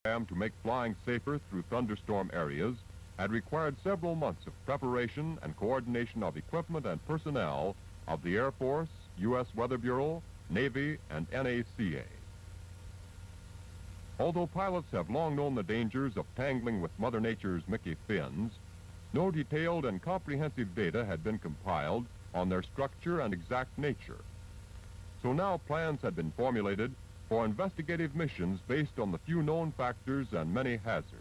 program to make flying safer through thunderstorm areas had required several months of preparation and coordination of equipment and personnel of the Air Force, U.S. Weather Bureau, Navy, and NACA. Although pilots have long known the dangers of tangling with Mother Nature's Mickey fins, no detailed and comprehensive data had been compiled on their structure and exact nature. So now plans had been formulated for investigative missions based on the few known factors and many hazards.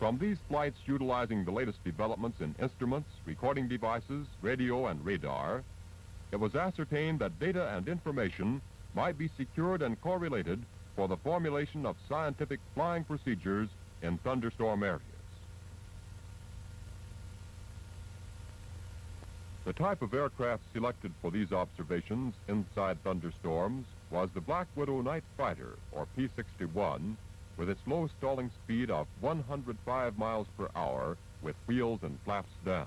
From these flights utilizing the latest developments in instruments, recording devices, radio, and radar, it was ascertained that data and information might be secured and correlated for the formulation of scientific flying procedures in thunderstorm areas. The type of aircraft selected for these observations inside thunderstorms was the Black Widow Night Fighter, or P-61, with its low stalling speed of 105 miles per hour with wheels and flaps down,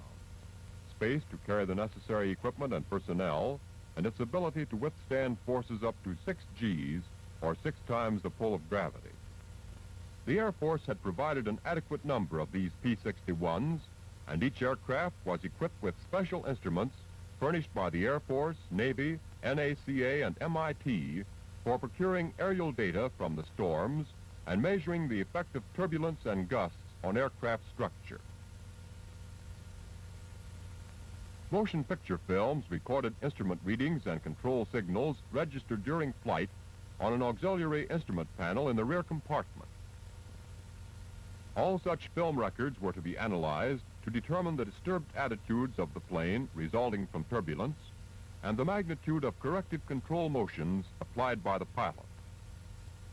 space to carry the necessary equipment and personnel, and its ability to withstand forces up to 6 Gs, or 6 times the pull of gravity. The Air Force had provided an adequate number of these P-61s, and each aircraft was equipped with special instruments furnished by the Air Force, Navy, NACA, and MIT for procuring aerial data from the storms and measuring the effect of turbulence and gusts on aircraft structure. Motion picture films recorded instrument readings and control signals registered during flight on an auxiliary instrument panel in the rear compartment. All such film records were to be analyzed to determine the disturbed attitudes of the plane resulting from turbulence and the magnitude of corrective control motions applied by the pilot.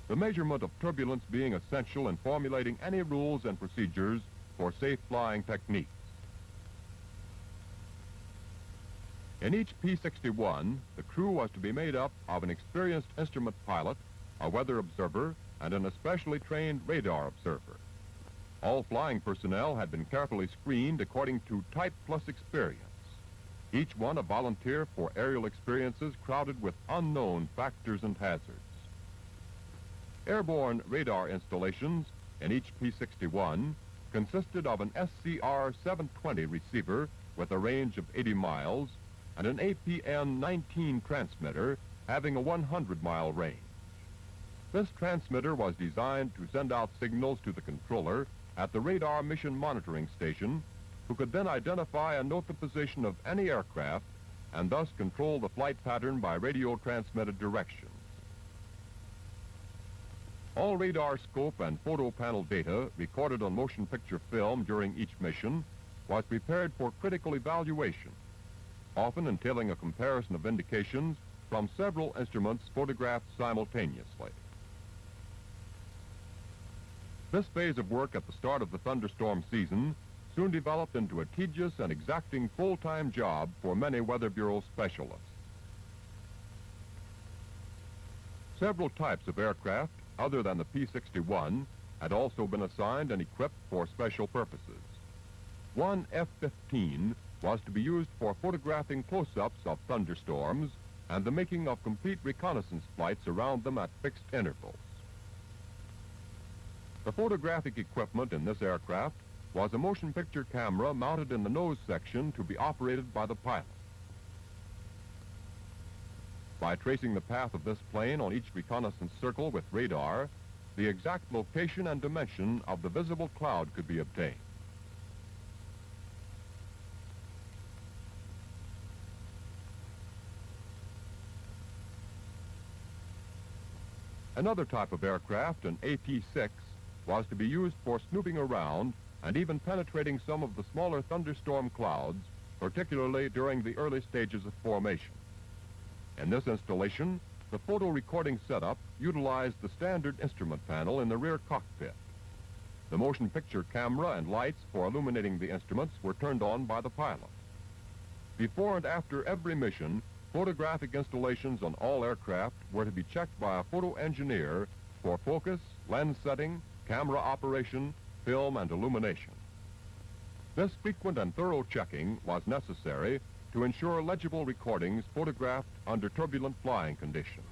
The measurement of turbulence being essential in formulating any rules and procedures for safe flying techniques. In each P-61, the crew was to be made up of an experienced instrument pilot, a weather observer, and an especially trained radar observer. All flying personnel had been carefully screened according to type plus experience, each one a volunteer for aerial experiences crowded with unknown factors and hazards. Airborne radar installations in each P-61 consisted of an SCR-720 receiver with a range of 80 miles and an APN-19 transmitter having a 100-mile range. This transmitter was designed to send out signals to the controller at the radar mission monitoring station, who could then identify and note the position of any aircraft and thus control the flight pattern by radio transmitted directions. All radar scope and photo panel data recorded on motion picture film during each mission was prepared for critical evaluation, often entailing a comparison of indications from several instruments photographed simultaneously. This phase of work at the start of the thunderstorm season soon developed into a tedious and exacting full-time job for many Weather Bureau specialists. Several types of aircraft, other than the P-61, had also been assigned and equipped for special purposes. One F-15 was to be used for photographing close-ups of thunderstorms and the making of complete reconnaissance flights around them at fixed intervals. The photographic equipment in this aircraft was a motion picture camera mounted in the nose section to be operated by the pilot. By tracing the path of this plane on each reconnaissance circle with radar, the exact location and dimension of the visible cloud could be obtained. Another type of aircraft, an AT-6, was to be used for snooping around and even penetrating some of the smaller thunderstorm clouds, particularly during the early stages of formation. In this installation, the photo recording setup utilized the standard instrument panel in the rear cockpit. The motion picture camera and lights for illuminating the instruments were turned on by the pilot. Before and after every mission, photographic installations on all aircraft were to be checked by a photo engineer for focus, lens setting, camera operation, film, and illumination. This frequent and thorough checking was necessary to ensure legible recordings photographed under turbulent flying conditions.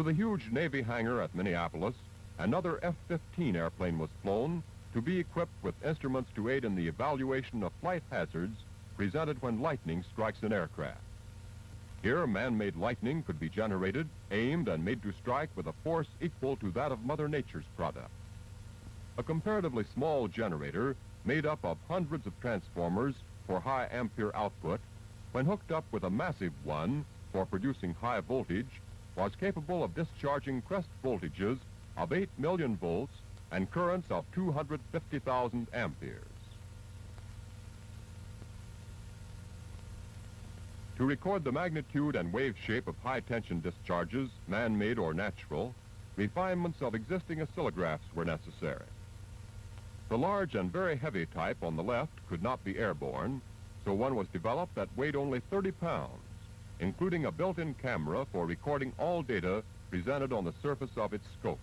To the huge Navy hangar at Minneapolis, another F-15 airplane was flown to be equipped with instruments to aid in the evaluation of flight hazards presented when lightning strikes an aircraft. Here, man-made lightning could be generated, aimed, and made to strike with a force equal to that of Mother Nature's product. A comparatively small generator, made up of hundreds of transformers for high ampere output, when hooked up with a massive one for producing high voltage, was capable of discharging crest voltages of 8 million volts and currents of 250,000 amperes. To record the magnitude and wave shape of high-tension discharges, man-made or natural, refinements of existing oscillographs were necessary. The large and very heavy type on the left could not be airborne, so one was developed that weighed only 30 pounds, including a built-in camera for recording all data presented on the surface of its scope.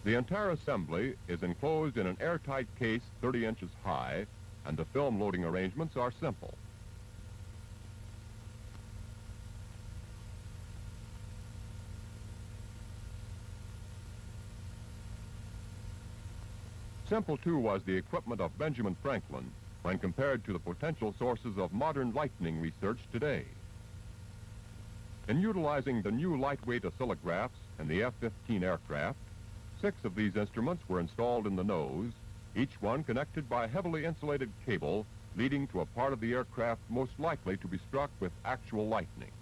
The entire assembly is enclosed in an airtight case 30 inches high, and the film loading arrangements are simple. Simple, too, was the equipment of Benjamin Franklin when compared to the potential sources of modern lightning research today. In utilizing the new lightweight oscillographs in the F-15 aircraft, 6 of these instruments were installed in the nose, each one connected by a heavily insulated cable leading to a part of the aircraft most likely to be struck with actual lightning.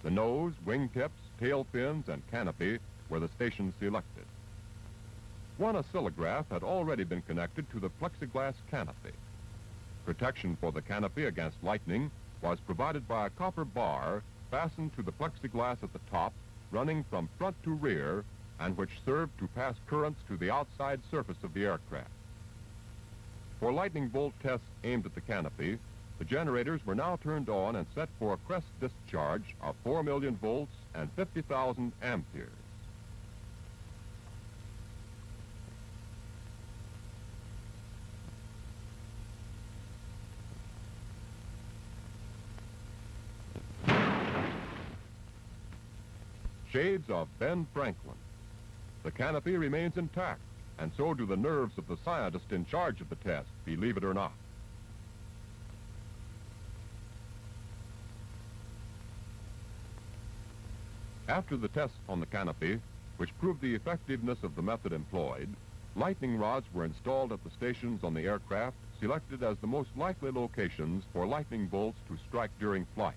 The nose, wingtips, tail fins, and canopy were the stations selected. One oscillograph had already been connected to the plexiglass canopy. Protection for the canopy against lightning was provided by a copper bar fastened to the plexiglass at the top, running from front to rear, and which served to pass currents to the outside surface of the aircraft. For lightning bolt tests aimed at the canopy, the generators were now turned on and set for a crest discharge of 4 million volts and 50,000 amperes. Shades of Ben Franklin. The canopy remains intact, and so do the nerves of the scientist in charge of the test, believe it or not. After the tests on the canopy, which proved the effectiveness of the method employed, lightning rods were installed at the stations on the aircraft, selected as the most likely locations for lightning bolts to strike during flight.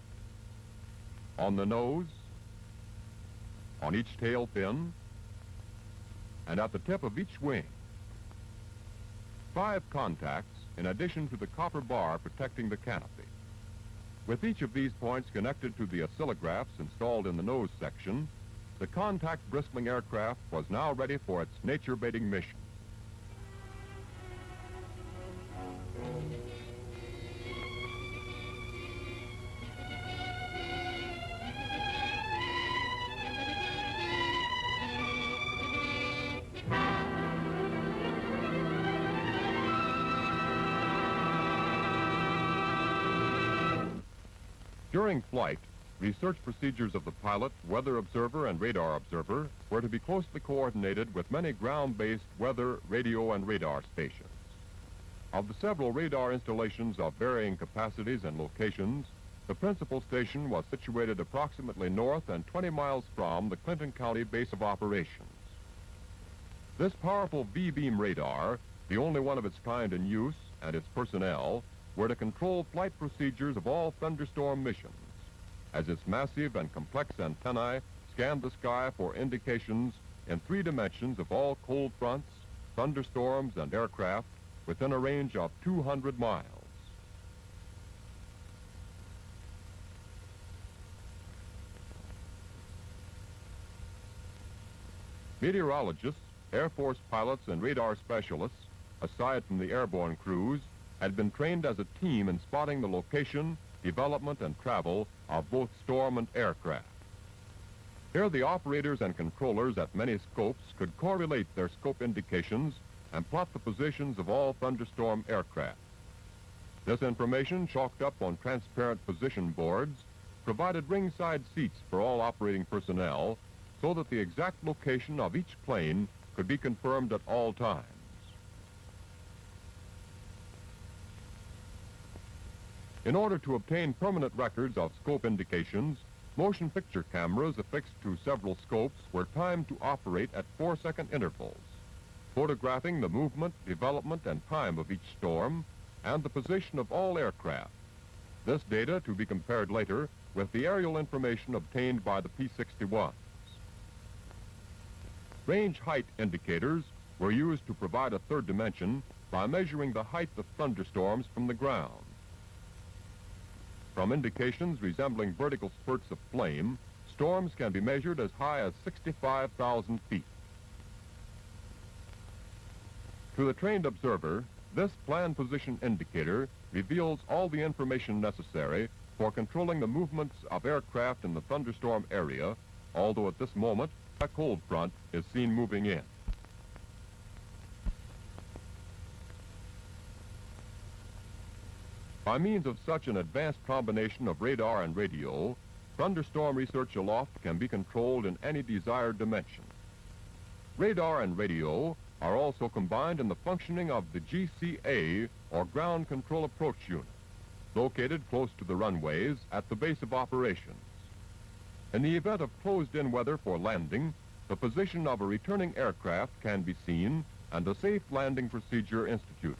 On the nose, on each tail fin, and at the tip of each wing. 5 contacts in addition to the copper bar protecting the canopy. With each of these points connected to the oscillographs installed in the nose section, the contact bristling aircraft was now ready for its nature-baiting mission. During flight, research procedures of the pilot, weather observer, and radar observer were to be closely coordinated with many ground-based weather, radio, and radar stations. Of the several radar installations of varying capacities and locations, the principal station was situated approximately north and 20 miles from the Clinton County base of operations. This powerful V-beam radar, the only one of its kind in use, and its personnel, were to control flight procedures of all Thunderstorm missions, as its massive and complex antennae scanned the sky for indications in 3 dimensions of all cold fronts, thunderstorms, and aircraft within a range of 200 miles. Meteorologists, Air Force pilots, and radar specialists, aside from the airborne crews, had been trained as a team in spotting the location, development, and travel of both storm and aircraft. Here the operators and controllers at many scopes could correlate their scope indications and plot the positions of all Thunderstorm aircraft. This information, chalked up on transparent position boards, provided ringside seats for all operating personnel so that the exact location of each plane could be confirmed at all times. In order to obtain permanent records of scope indications, motion picture cameras affixed to several scopes were timed to operate at 4-second intervals, photographing the movement, development, and time of each storm and the position of all aircraft. This data to be compared later with the aerial information obtained by the P-61s. Range height indicators were used to provide a third dimension by measuring the height of thunderstorms from the ground. From indications resembling vertical spurts of flame, storms can be measured as high as 65,000 feet. To the trained observer, this plan position indicator reveals all the information necessary for controlling the movements of aircraft in the thunderstorm area, although at this moment a cold front is seen moving in. By means of such an advanced combination of radar and radio, thunderstorm research aloft can be controlled in any desired dimension. Radar and radio are also combined in the functioning of the GCA, or Ground Control Approach Unit, located close to the runways at the base of operations. In the event of closed-in weather for landing, the position of a returning aircraft can be seen and a safe landing procedure instituted.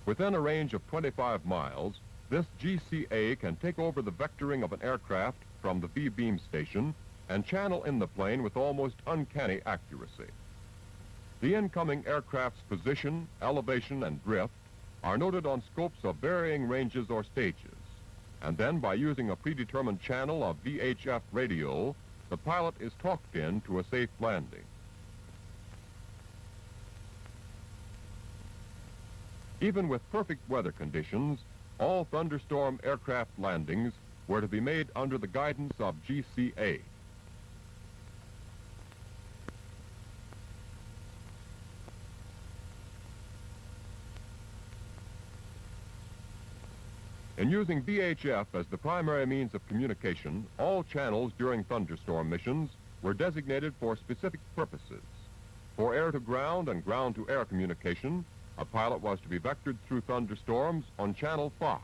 Within a range of 25 miles, this GCA can take over the vectoring of an aircraft from the V-beam station and channel in the plane with almost uncanny accuracy. The incoming aircraft's position, elevation, and drift are noted on scopes of varying ranges or stages, and then by using a predetermined channel of VHF radio, the pilot is talked in to a safe landing. Even with perfect weather conditions, all thunderstorm aircraft landings were to be made under the guidance of GCA. In using VHF as the primary means of communication, all channels during thunderstorm missions were designated for specific purposes. For air-to-ground and ground-to-air communication, a pilot was to be vectored through thunderstorms on Channel Fox,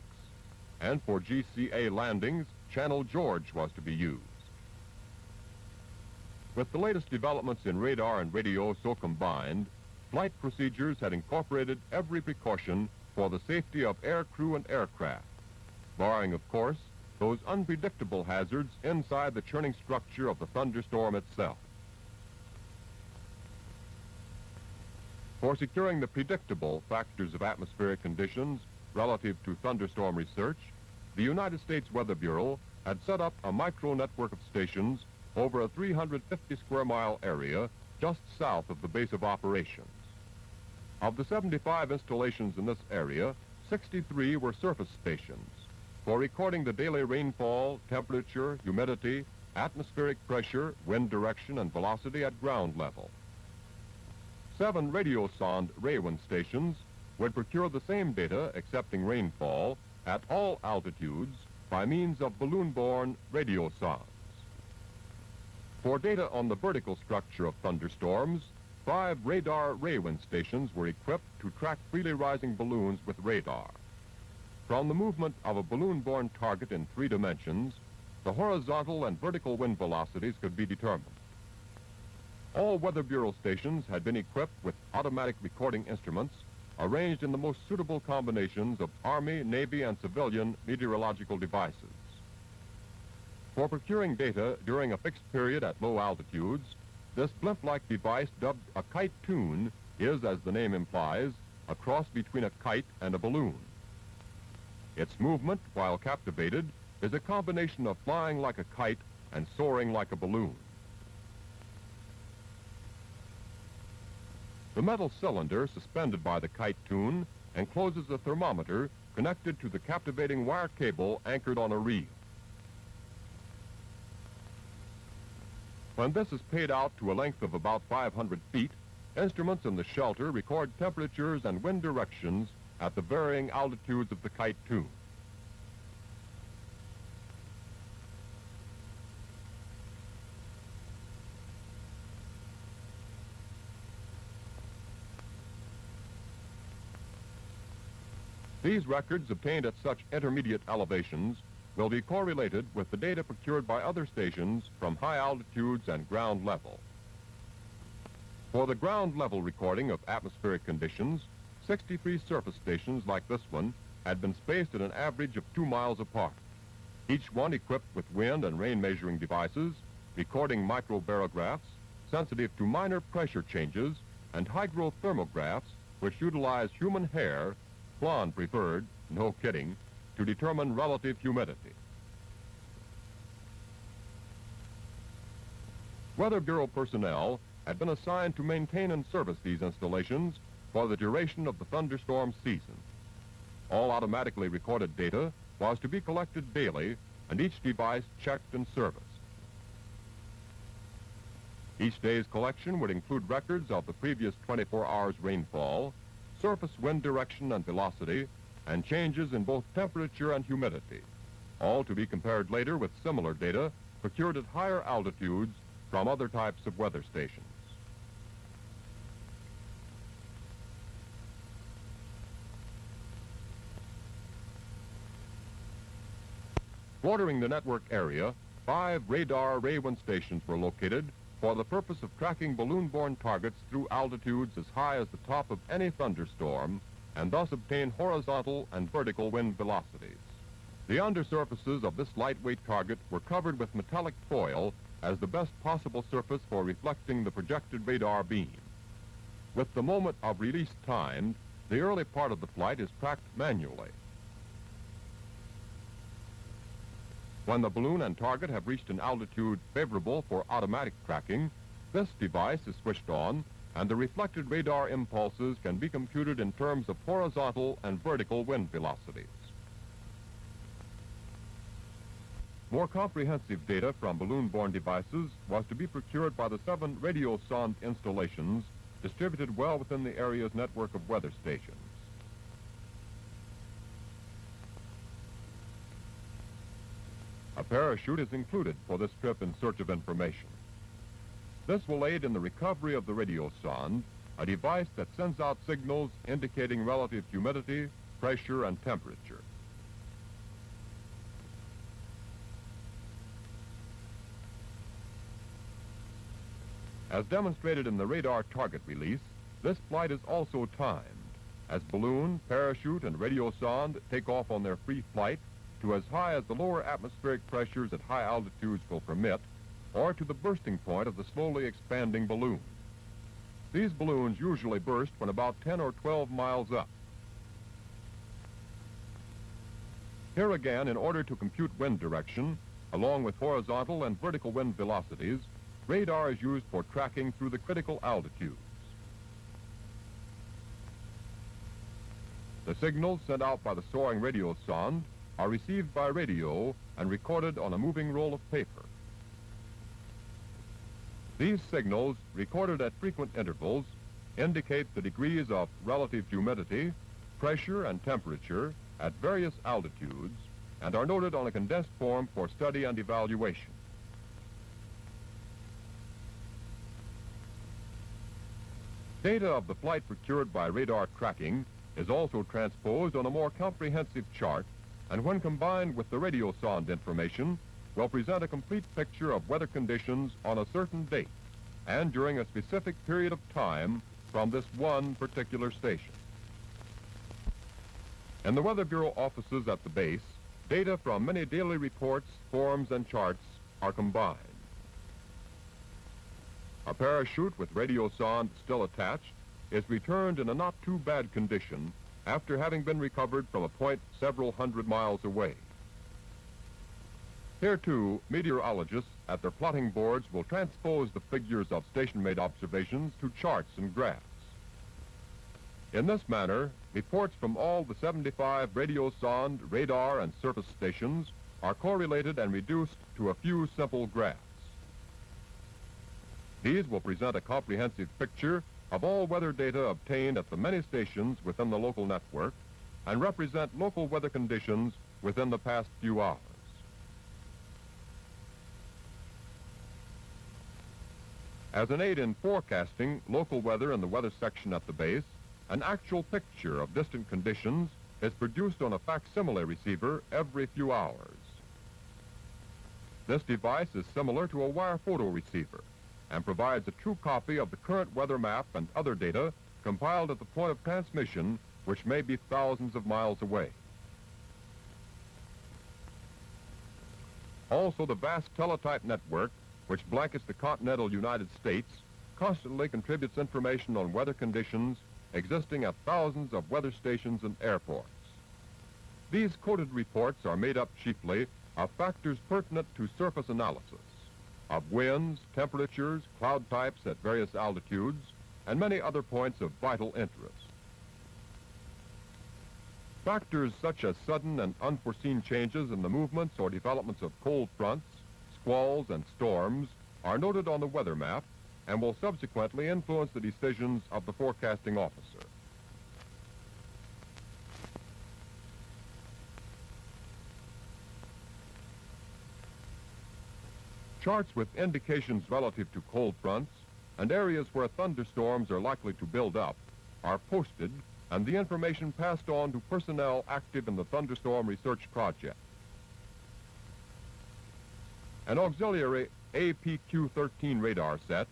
and for GCA landings, Channel George was to be used. With the latest developments in radar and radio so combined, flight procedures had incorporated every precaution for the safety of air crew and aircraft, barring, of course, those unpredictable hazards inside the churning structure of the thunderstorm itself. For securing the predictable factors of atmospheric conditions relative to thunderstorm research, the United States Weather Bureau had set up a micro-network of stations over a 350-square-mile area just south of the base of operations. Of the 75 installations in this area, 63 were surface stations for recording the daily rainfall, temperature, humidity, atmospheric pressure, wind direction, and velocity at ground level. 7 radiosonde Raywin stations would procure the same data, excepting rainfall, at all altitudes by means of balloon-borne radiosondes. For data on the vertical structure of thunderstorms, 5 radar Raywin stations were equipped to track freely rising balloons with radar. From the movement of a balloon-borne target in 3 dimensions, the horizontal and vertical wind velocities could be determined. All Weather Bureau stations had been equipped with automatic recording instruments arranged in the most suitable combinations of Army, Navy, and civilian meteorological devices. For procuring data during a fixed period at low altitudes, this blimp-like device dubbed a kite tune is, as the name implies, a cross between a kite and a balloon. Its movement, while captivated, is a combination of flying like a kite and soaring like a balloon. The metal cylinder suspended by the kite tune encloses a thermometer connected to the captivating wire cable anchored on a reel. When this is paid out to a length of about 500 feet, Instruments in the shelter record temperatures and wind directions at the varying altitudes of the kite tube. These records obtained at such intermediate elevations will be correlated with the data procured by other stations from high altitudes and ground level. For the ground level recording of atmospheric conditions, 63 surface stations like this one had been spaced at an average of 2 miles apart, each one equipped with wind and rain measuring devices, recording microbarographs, sensitive to minor pressure changes, and hygrothermographs, which utilize human hair, blonde preferred, no kidding, to determine relative humidity. Weather Bureau personnel had been assigned to maintain and service these installations for the duration of the thunderstorm season. All automatically recorded data was to be collected daily and each device checked and serviced. Each day's collection would include records of the previous 24 hours rainfall, surface wind direction and velocity, and changes in both temperature and humidity, all to be compared later with similar data procured at higher altitudes from other types of weather stations. Bordering the network area, 5 radar Ray-1 stations were located for the purpose of tracking balloon-borne targets through altitudes as high as the top of any thunderstorm and thus obtain horizontal and vertical wind velocities. The undersurfaces of this lightweight target were covered with metallic foil as the best possible surface for reflecting the projected radar beam. With the moment of release timed, the early part of the flight is tracked manually. When the balloon and target have reached an altitude favorable for automatic tracking, this device is switched on and the reflected radar impulses can be computed in terms of horizontal and vertical wind velocities. More comprehensive data from balloon-borne devices was to be procured by the 7 radio sonde installations distributed well within the area's network of weather stations. A parachute is included for this trip in search of information. This will aid in the recovery of the radio sonde, a device that sends out signals indicating relative humidity, pressure, and temperature. As demonstrated in the radar target release, this flight is also timed, as balloon, parachute, and radio sonde take off on their free flight to as high as the lower atmospheric pressures at high altitudes will permit, or to the bursting point of the slowly expanding balloon. These balloons usually burst when about 10 or 12 miles up. Here again, in order to compute wind direction, along with horizontal and vertical wind velocities, radar is used for tracking through the critical altitudes. The signals sent out by the soaring radio sonde are received by radio and recorded on a moving roll of paper. These signals, recorded at frequent intervals, indicate the degrees of relative humidity, pressure, and temperature at various altitudes and are noted on a condensed form for study and evaluation. Data of the flight procured by radar tracking is also transposed on a more comprehensive chart, and when combined with the radio sonde information, will present a complete picture of weather conditions on a certain date and during a specific period of time from this one particular station. In the Weather Bureau offices at the base, data from many daily reports, forms, and charts are combined. A parachute with radio sonde still attached is returned in a not too bad condition after having been recovered from a point several hundred miles away. Here, too, meteorologists at their plotting boards will transpose the figures of station-made observations to charts and graphs. In this manner, reports from all the 75 radio sonde, radar, and surface stations are correlated and reduced to a few simple graphs. These will present a comprehensive picture of all weather data obtained at the many stations within the local network and represent local weather conditions within the past few hours. As an aid in forecasting local weather in the weather section at the base, an actual picture of distant conditions is produced on a facsimile receiver every few hours. This device is similar to a wire photo receiver and provides a true copy of the current weather map and other data compiled at the point of transmission, which may be thousands of miles away. Also, the vast teletype network, which blankets the continental United States, constantly contributes information on weather conditions existing at thousands of weather stations and airports. These coded reports are made up chiefly of factors pertinent to surface analysis, of winds, temperatures, cloud types at various altitudes, and many other points of vital interest. Factors such as sudden and unforeseen changes in the movements or developments of cold fronts, squalls, and storms are noted on the weather map and will subsequently influence the decisions of the forecasting officer. Charts with indications relative to cold fronts and areas where thunderstorms are likely to build up are posted, and the information passed on to personnel active in the Thunderstorm Research Project. An auxiliary APQ-13 radar set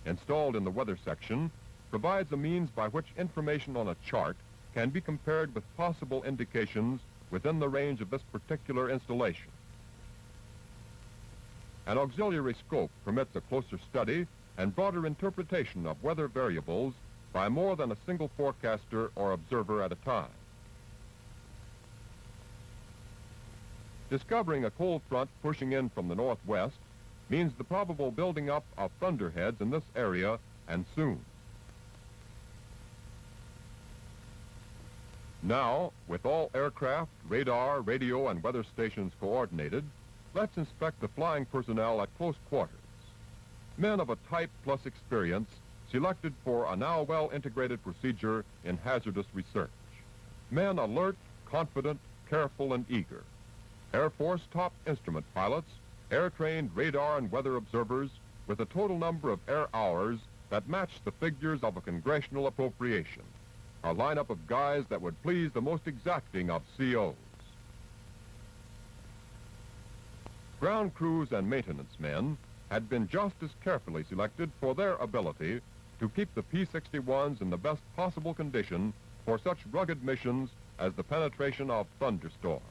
installed in the weather section provides a means by which information on a chart can be compared with possible indications within the range of this particular installation. An auxiliary scope permits a closer study and broader interpretation of weather variables by more than a single forecaster or observer at a time. Discovering a cold front pushing in from the northwest means the probable building up of thunderheads in this area, and soon. Now, with all aircraft, radar, radio, and weather stations coordinated, let's inspect the flying personnel at close quarters. Men of a type plus experience selected for a now well-integrated procedure in hazardous research. Men alert, confident, careful, and eager. Air Force top instrument pilots, air-trained radar and weather observers with a total number of air hours that match the figures of a congressional appropriation. A lineup of guys that would please the most exacting of COs. Ground crews and maintenance men had been just as carefully selected for their ability to keep the P-61s in the best possible condition for such rugged missions as the penetration of thunderstorms.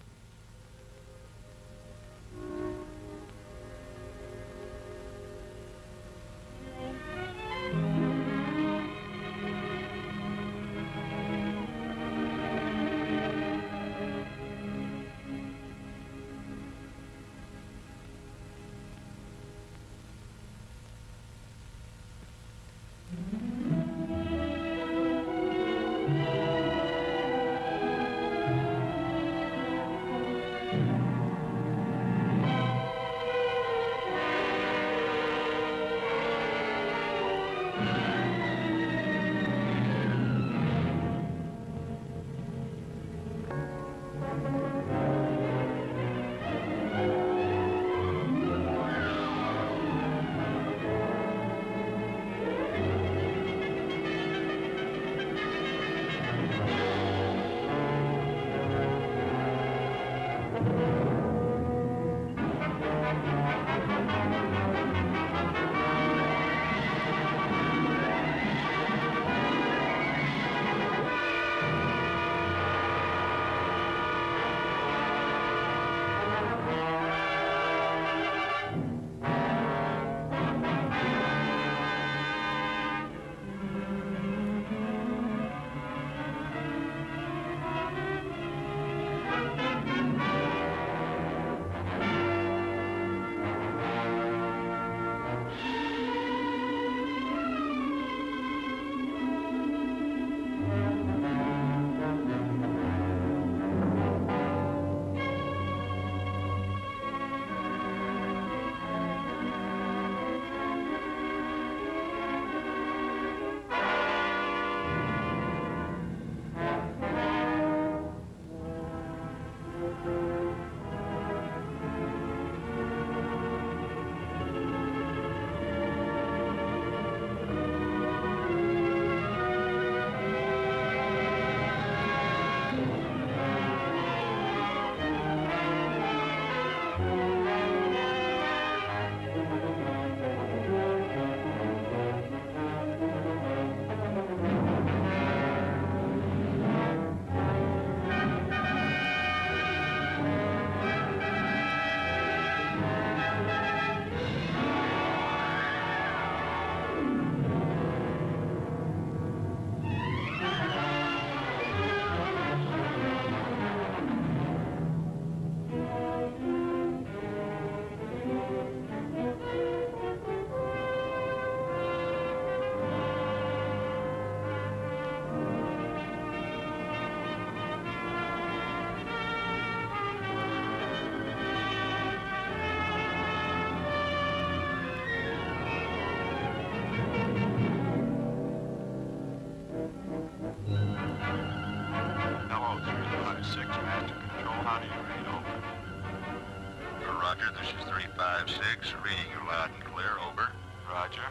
Roger, this is 356, reading you loud and clear, over. Roger.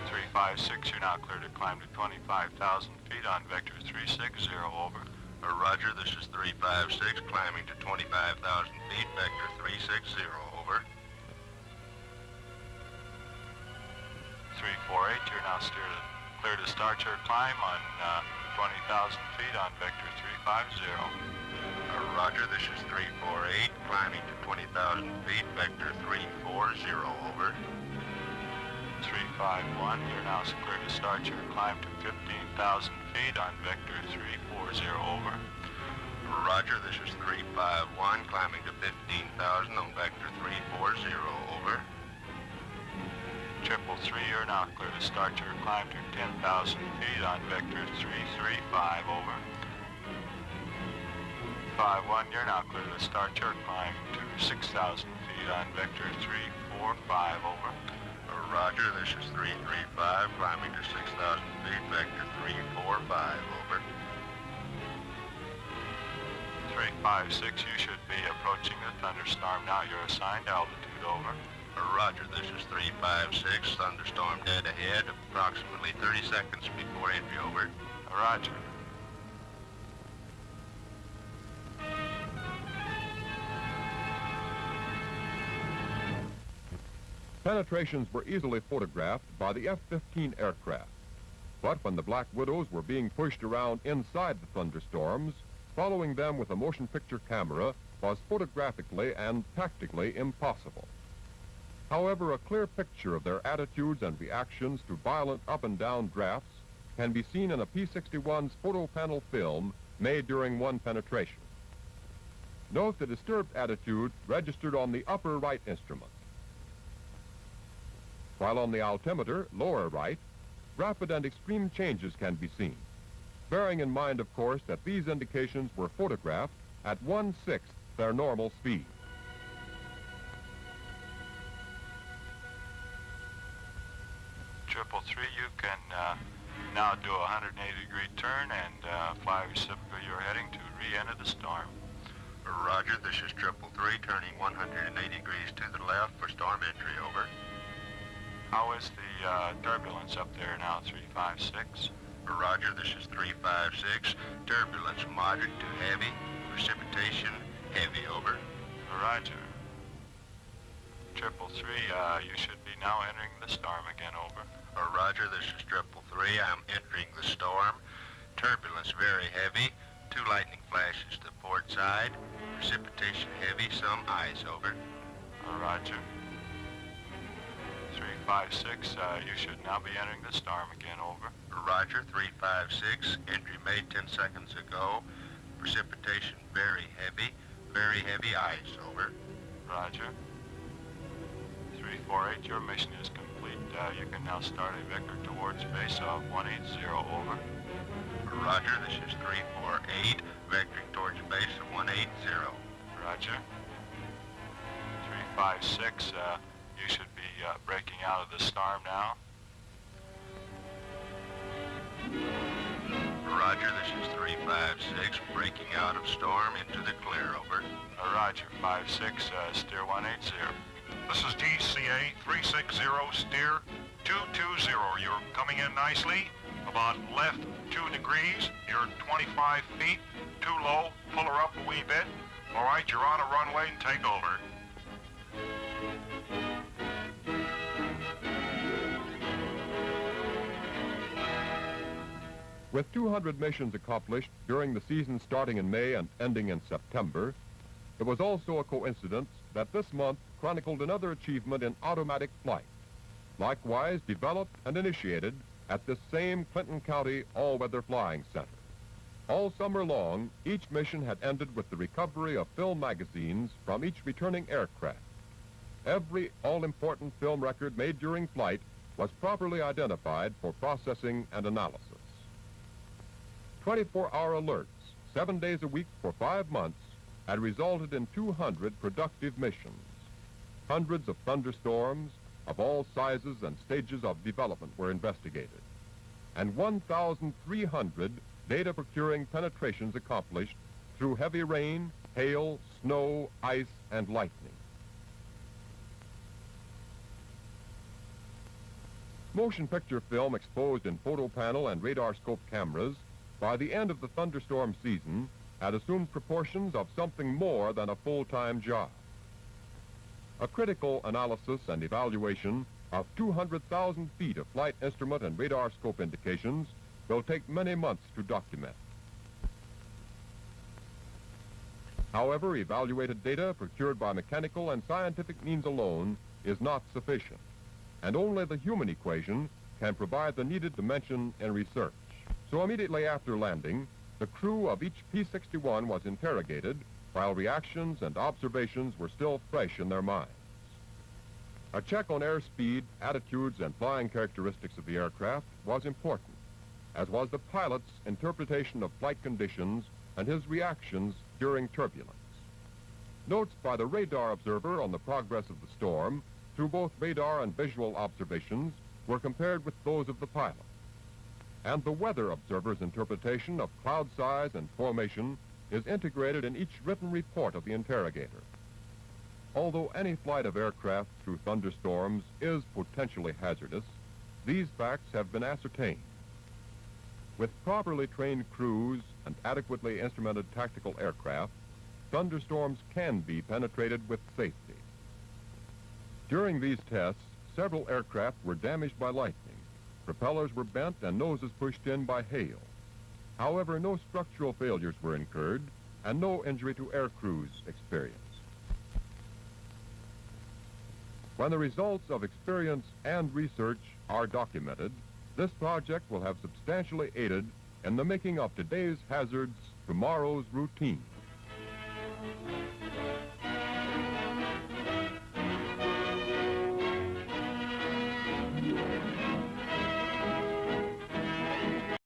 356, you're now clear to climb to 25,000 feet on vector 360, over. Roger, this is 356, climbing to 25,000 feet, vector 360, over. 348, you're now clear to start your climb on 20,000 feet on vector 350. Roger, this is 348, climbing to 20,000 feet, vector 340, over. 351, you're now clear to start your climb to 15,000 feet on vector 340, over. Roger, this is 351, climbing to 15,000 on vector 340, over. 333, you're now clear to start your climb to 10,000 feet on vector 335, over. 51, you're now clear to start your climb to 6,000 feet on vector 345, over. Roger, this is 335, climbing to 6,000 feet, vector 345, over. 356, you should be approaching the thunderstorm now. Your assigned altitude, over. Roger, this is 356, thunderstorm dead ahead, approximately 30 seconds before entry, over. Roger. Penetrations were easily photographed by the F-15 aircraft. But when the Black Widows were being pushed around inside the thunderstorms, following them with a motion picture camera was photographically and tactically impossible. However, a clear picture of their attitudes and reactions to violent up and down drafts can be seen in a P-61's photo panel film made during one penetration. Note the disturbed attitude registered on the upper right instrument. While on the altimeter, lower right, rapid and extreme changes can be seen, bearing in mind, of course, that these indications were photographed at 1/6 their normal speed. Triple three, you can now do a 180-degree turn and fly reciprocally. You're heading to re-enter the storm. Roger, this is 333, turning 180 degrees to the left for storm entry, over. How is the turbulence up there now, 356? Roger, this is 356, turbulence moderate to heavy, precipitation heavy, over. Roger. 333, you should be now entering the storm again, over. Roger, this is 333, I'm entering the storm, turbulence very heavy, 2 lightning flashes to port side, precipitation heavy, some ice, over. Roger. 356, you should now be entering the storm again, over. Roger, 356, entry made 10 seconds ago, precipitation very heavy ice, over. Roger. 348, your mission is complete. You can now start a vector towards base of 180, over. Roger, this is 348, vectoring towards base of 180. Roger. 356, you should be breaking out of the storm now. Roger, this is 356, breaking out of storm into the clear, over. Roger, 56, steer 180. This is DCA 360, steer 220. You're coming in nicely, about left 2 degrees. You're 25 feet, too low, pull her up a wee bit. All right, you're on a runway and take over. With 200 missions accomplished during the season starting in May and ending in September, it was also a coincidence that this month chronicled another achievement in automatic flight, likewise developed and initiated at this same Clinton County All-Weather Flying Center. All summer long, each mission had ended with the recovery of film magazines from each returning aircraft. Every all-important film record made during flight was properly identified for processing and analysis. 24-hour alerts, 7 days a week for 5 months, had resulted in 200 productive missions. Hundreds of thunderstorms of all sizes and stages of development were investigated, and 1,300 data-procuring penetrations accomplished through heavy rain, hail, snow, ice, and lightning. motion picture film exposed in photo panel and radar scope cameras, by the end of the Thunderstorm season, had assumed proportions of something more than a full-time job. A critical analysis and evaluation of 200,000 feet of flight instrument and radar scope indications will take many months to document. However, evaluated data procured by mechanical and scientific means alone is not sufficient, and only the human equation can provide the needed dimension in research. So immediately after landing, the crew of each P-61 was interrogated while reactions and observations were still fresh in their minds. A check on airspeed, attitudes, and flying characteristics of the aircraft was important, as was the pilot's interpretation of flight conditions and his reactions during turbulence. Notes by the radar observer on the progress of the storm through both radar and visual observations were compared with those of the pilot. And the weather observer's interpretation of cloud size and formation is integrated in each written report of the interrogator. Although any flight of aircraft through thunderstorms is potentially hazardous, these facts have been ascertained. With properly trained crews and adequately instrumented tactical aircraft, thunderstorms can be penetrated with safety. During these tests, several aircraft were damaged by lightning. Propellers were bent and noses pushed in by hail. However, no structural failures were incurred and no injury to air crews experienced. When the results of experience and research are documented, this project will have substantially aided in the making of today's hazards tomorrow's routine.